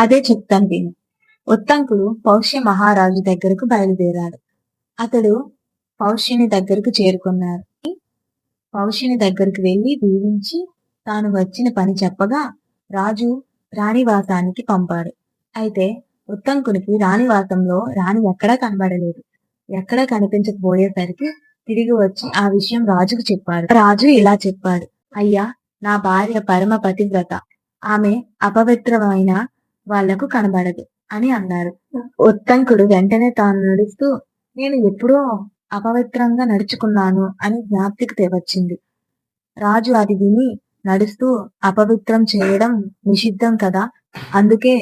అదే చెప్తాను విను. ఉత్తంకుడు పౌష్య మహారాజు దగ్గరకు బయలుదేరాడు. అతడు పౌష్యుని దగ్గరకు చేరుకున్నారు. పౌష్యుని దగ్గరకు వెళ్లి దీవించి తాను వచ్చిన పని చెప్పగా రాజు రాణివాసానికి పంపాడు. అయితే ఉత్తంకునికి రాణివాసంలో రాణి ఎక్కడా కనబడలేదు. ఎక్కడా కనిపించకపోయేసరికి తిరిగి వచ్చి ఆ విషయం రాజుకు చెప్పాడు. రాజు ఇలా చెప్పాడు: అయ్యా, నా భార్య పరమ పతివ్రత, ఆమె అపవిత్రమైన వాళ్లకు కనబడదు అని అన్నారు. ఉత్తంకుడు వెంటనే తాను నడుస్తూ నేను ఎప్పుడో అపవిత్రంగా నడుచుకున్నాను అని జ్ఞాప్తికి వచ్చింది. రాజు అది విని నడుస్తూ అపవిత్రం చేయడం నిషిద్ధం కదా, అందుకే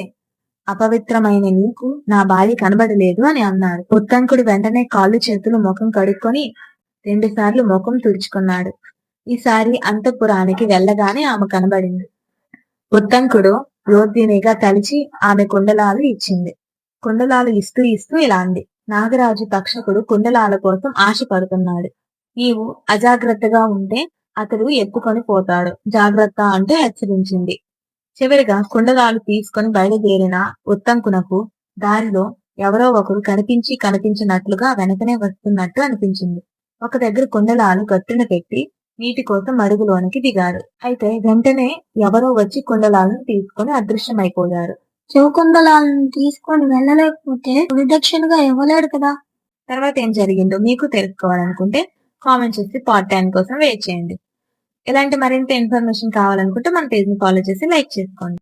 అపవిత్రమైన నీకు నా భార్య కనబడలేదు అని అన్నారు. ఉత్తంకుడు వెంటనే కాళ్ళు చేతులు ముఖం కడుక్కొని 2 సార్లు ముఖం తుడుచుకున్నాడు. ఈసారి అంతఃపురానికి వెళ్ళగానే ఆమె కనబడింది. ఉత్తంకుడు యోగ్యునిగా తలిచి ఆమె కుండలాలు ఇచ్చింది. కుండలాలు ఇస్తూ ఇస్తూ ఇలా అంది: నాగరాజు తక్షకుడు కుండలాల కోసం ఆశపడుతున్నాడు. నీవు అజాగ్రత్తగా ఉంటే అతడు ఎత్తుకొని పోతాడు. జాగ్రత్త అంటూ హెచ్చరించింది. చివరిగా కుండలాలు తీసుకొని బయలుదేరిన ఉత్తంకునకు దారిలో ఎవరో ఒకరు కనిపించినట్లుగా వెనకనే వస్తున్నట్టు అనిపించింది. ఒక దగ్గర కుండలాలు గట్టున పెట్టి నీటి కోసం అడుగులోనికి దిగాడు. అయితే వెంటనే ఎవరో వచ్చి కుండలాలను తీసుకొని అదృశ్యమైపోయారు. చెవుకుండలాలను తీసుకొని వెళ్ళలేకపోతే విదక్షిణగా ఇవ్వలేడు కదా. తర్వాత ఏం జరిగిందో మీకు తెలుసుకోవాలనుకుంటే కామెంట్ చేసి పార్ట్ 10 కోసం వెయిట్ చేయండి. ఇలాంటి మరింత ఇన్ఫర్మేషన్ కావాలనుకుంటే మన పేజ్ ని ఫాలో చేసి లైక్ చేసుకోండి.